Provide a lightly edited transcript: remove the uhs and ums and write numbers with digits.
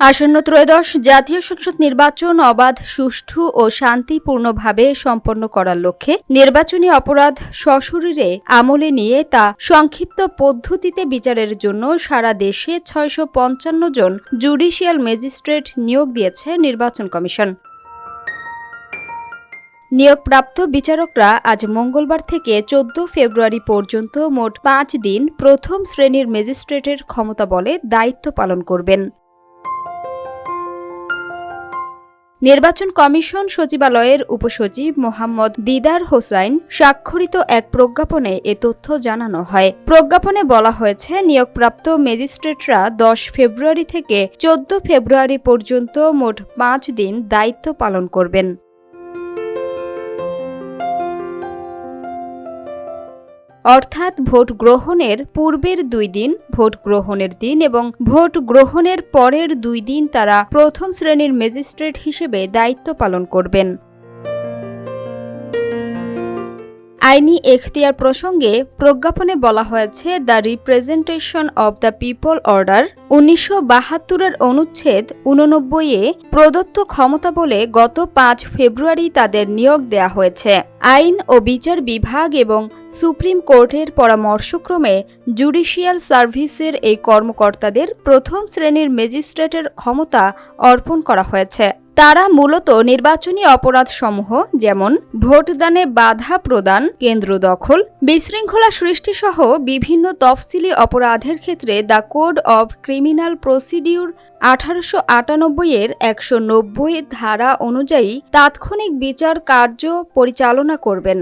আসন্ন ত্রয়োদশ জাতীয় সংসদ নির্বাচন অবাধ, সুষ্ঠু ও শান্তিপূর্ণভাবে সম্পন্ন করার লক্ষ্যে নির্বাচনী অপরাধ সশরীরে আমলে নিয়ে তা সংক্ষিপ্ত পদ্ধতিতে বিচারের জন্য সারা দেশে ৬৫৫ জন জুডিশিয়াল ম্যাজিস্ট্রেট নিয়োগ দিয়েছে নির্বাচন কমিশন। নিয়োগপ্রাপ্ত বিচারকরা আজ মঙ্গলবার থেকে ১৪ ফেব্রুয়ারি পর্যন্ত মোট ৫ দিন প্রথম শ্রেণীর ম্যাজিস্ট্রেটের ক্ষমতাবলে দায়িত্ব পালন করবেন। নির্বাচন কমিশন সচিবালয়ের উপসচিব মোহাম্মদ দিদার হোসাইন স্বাক্ষরিত এক প্রজ্ঞাপনে এ তথ্য জানানো হয়। প্রজ্ঞাপনে বলা হয়েছে, নিয়োগপ্রাপ্ত ম্যাজিস্ট্রেটরা ১০ ফেব্রুয়ারি থেকে ১৪ ফেব্রুয়ারি পর্যন্ত মোট ৫ দিন দায়িত্ব পালন করবেন। অর্থাৎ ভোট গ্রহণের পূর্বের ২ দিন, ভোট গ্রহণের দিন এবং ভোট গ্রহণের পরের ২ দিন তারা প্রথম শ্রেণীর ম্যাজিস্ট্রেট হিসেবে দায়িত্ব পালন করবেন। আইনি এখতিয়ার প্রসঙ্গে প্রজ্ঞাপনে বলা হয়েছে, the representation of the people order ১৯৭২-এর অনুচ্ছেদ ৮৯-এ প্রদত্ত ক্ষমতা বলে গত ৫ ফেব্রুয়ারি তাদের নিয়োগ দেয়া হয়েছে। আইন ও বিচার বিভাগ এবং সুপ্রিম কোর্টের পরামর্শক্রমে জুডিশিয়াল সার্ভিসের এই কর্মকর্তাদের প্রথম শ্রেণীর ম্যাজিস্ট্রেটের ক্ষমতা অর্পণ করা হয়েছে। তারা মূলত নির্বাচনী অপরাধসমূহ যেমন ভোটদানে বাধা প্রদান, কেন্দ্র দখল, বিশৃঙ্খলা সৃষ্টিসহ বিভিন্ন তফসিলি অপরাধের ক্ষেত্রে the code of criminal procedure ১৮৯৮-এর ১৯০ ধারা অনুযায়ী তাৎক্ষণিক বিচার কার্য পরিচালনা করবেন।